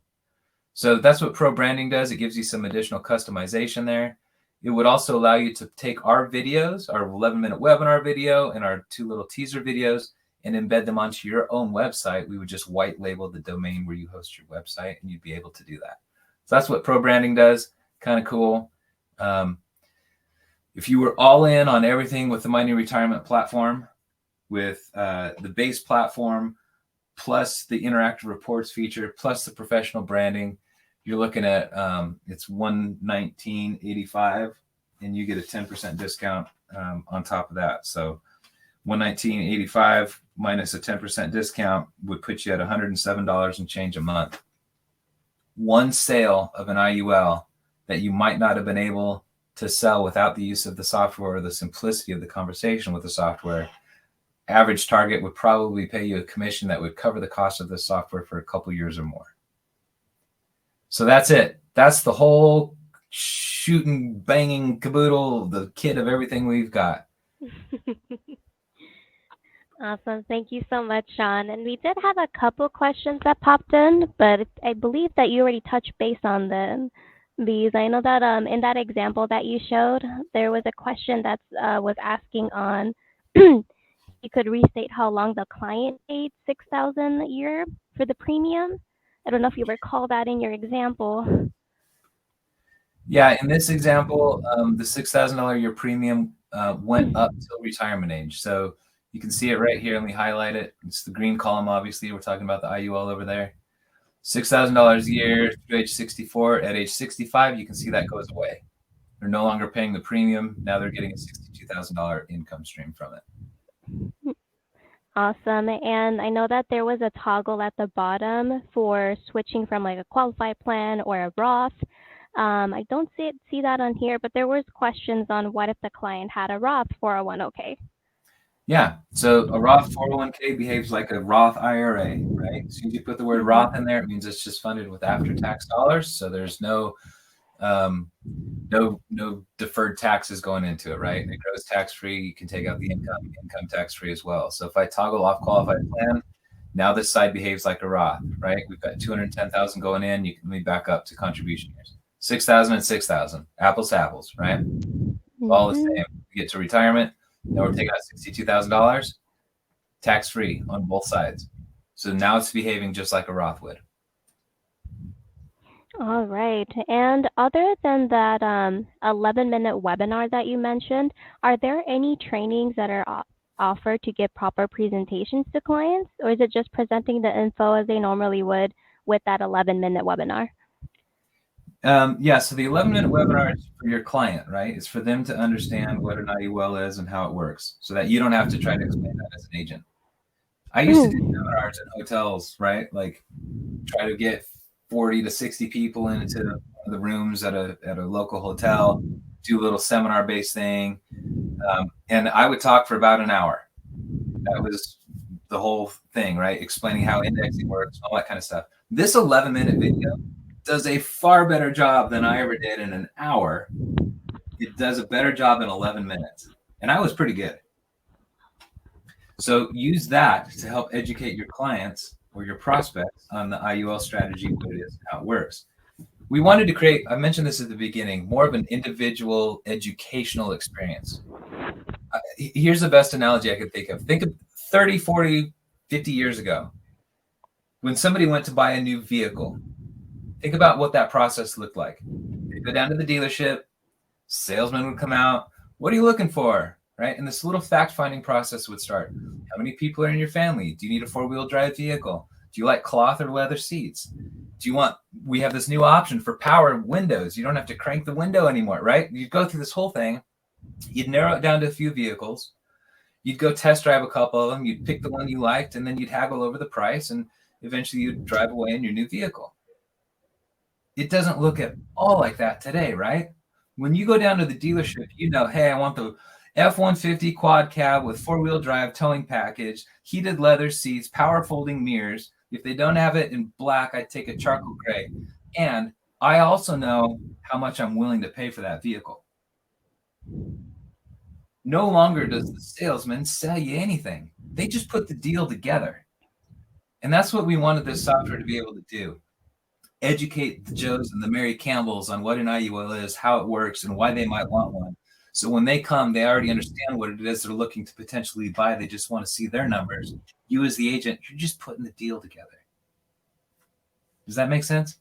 So that's what Pro Branding does. It gives you some additional customization there. It would also allow you to take our videos, our 11-minute webinar video and our 2 little teaser videos, and embed them onto your own website. We would just white label the domain where you host your website, and you'd be able to do that. So that's what Pro Branding does. Kind of cool. If you were all in on everything with the My New Retirement platform, with the base platform, plus the interactive reports feature, plus the professional branding, you're looking at it's $119.85, and you get a 10% discount on top of that. So $119.85 minus a 10% discount would put you at $107 and change a month. One sale of an IUL that you might not have been able to sell without the use of the software or the simplicity of the conversation with the software, average target would probably pay you a commission that would cover the cost of the software for a couple years or more. So that's it. That's the whole shooting, banging caboodle, the kit of everything we've got. Awesome. Thank you so much, Sean. And we did have a couple questions that popped in, but I believe that you already touched base on these. I know that in that example that you showed, there was a question that was asking on you could restate how long the client paid 6,000 a year for the premium. I don't know if you recall that in your example. Yeah, in this example, the $6,000 a year premium went up till retirement age. So you can see it right here. Let me highlight it. It's the green column, obviously. We're talking about the IUL over there. $6,000 a year through age 64. At age 65, you can see that goes away. They're no longer paying the premium. Now they're getting a $62,000 income stream from it. Awesome. And I know that there was a toggle at the bottom for switching from like a qualified plan or a Roth. I don't see that on here, but there was questions on what if the client had a Roth 401k. Yeah, so a Roth 401k behaves like a Roth IRA, right? As soon as you put the word Roth in there, it means it's just funded with after-tax dollars. So there's no deferred taxes going into it, right? It grows tax-free. You can take out the income tax-free as well. So if I toggle off qualified plan, now this side behaves like a Roth, right? We've got 210,000 going in. You can back up to contribution years. 6,000 and 6,000, apples to apples, right? All the same. You get to retirement. Now we're taking out $62,000, tax-free on both sides. So now it's behaving just like a Roth would. All right. And other than that 11-minute webinar that you mentioned, are there any trainings that are offered to give proper presentations to clients, or is it just presenting the info as they normally would with that 11-minute webinar? Yeah, so the 11-minute webinar is for your client, right? It's for them to understand what an IUL is and how it works so that you don't have to try to explain that as an agent. I used to do seminars in hotels, right? Like try to get 40 to 60 people into the rooms at a local hotel, do a little seminar-based thing. And I would talk for about an hour. That was the whole thing, right? Explaining how indexing works, all that kind of stuff. This 11-minute video does a far better job than I ever did in an hour. It does a better job in 11 minutes. And I was pretty good. So use that to help educate your clients or your prospects on the IUL strategy, what it is, how it works. We wanted to create, I mentioned this at the beginning, more of an individual educational experience. Here's the best analogy I could think of. Think of 30, 40, 50 years ago. When somebody went to buy a new vehicle, think about what that process looked like. They'd go down to the dealership, salesman would come out. What are you looking for? Right? And this little fact-finding process would start. How many people are in your family? Do you need a four-wheel drive vehicle? Do you like cloth or leather seats? We have this new option for power windows. You don't have to crank the window anymore, right? You'd go through this whole thing. You'd narrow it down to a few vehicles. You'd go test drive a couple of them. You'd pick the one you liked, and then you'd haggle over the price, and eventually you'd drive away in your new vehicle. It doesn't look at all like that today, right? When you go down to the dealership, you know, hey, I want the F-150 quad cab with four-wheel drive towing package, heated leather seats, power folding mirrors. If they don't have it in black, I'd take a charcoal gray. And I also know how much I'm willing to pay for that vehicle. No longer does the salesman sell you anything. They just put the deal together. And that's what we wanted this software to be able to do. Educate the Joes and the Mary Campbells on what an IUL is, how it works, and why they might want one. So when they come, they already understand what it is they're looking to potentially buy. They just want to see their numbers. You as the agent, you're just putting the deal together. Does that make sense?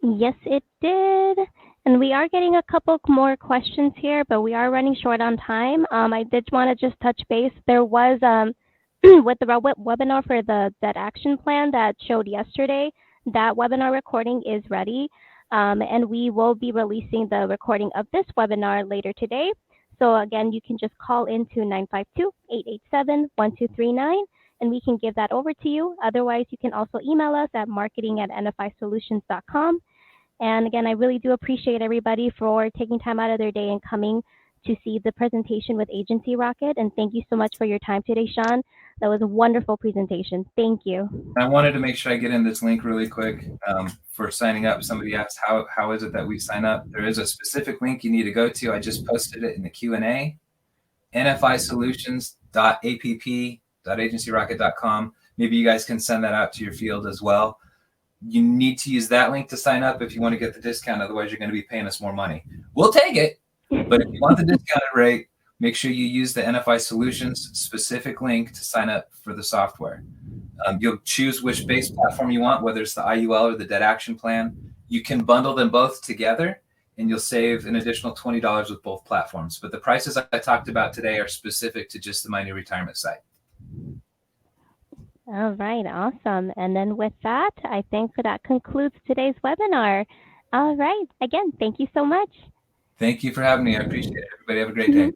Yes, it did. And we are getting a couple more questions here, but we are running short on time. I did want to just touch base. There was with the webinar for the debt action plan that showed yesterday, that webinar recording is ready. And we will be releasing the recording of this webinar later today. So again, you can just call into 952-887-1239 and we can give that over to you. Otherwise, you can also email us at marketing@nfisolutions.com. And again, I really do appreciate everybody for taking time out of their day and coming to see the presentation with Agency Rocket. And thank you so much for your time today, Sean. That was a wonderful presentation. Thank you. I wanted to make sure I get in this link really quick for signing up. Somebody asked how is it that we sign up? There is a specific link you need to go to. I just posted it in the Q&A. nfisolutions.app.agencyrocket.com. Maybe you guys can send that out to your field as well. You need to use that link to sign up if you want to get the discount. Otherwise, you're going to be paying us more money. We'll take it, but if you want the discounted rate, make sure you use the NFI Solutions specific link to sign up for the software. You'll choose which base platform you want, whether it's the IUL or the Debt Action Plan. You can bundle them both together, and you'll save an additional $20 with both platforms. But the prices I talked about today are specific to just the My New Retirement site. All right, awesome. And then with that, I think that concludes today's webinar. All right, again, thank you so much. Thank you for having me. I appreciate it. Everybody have a great day.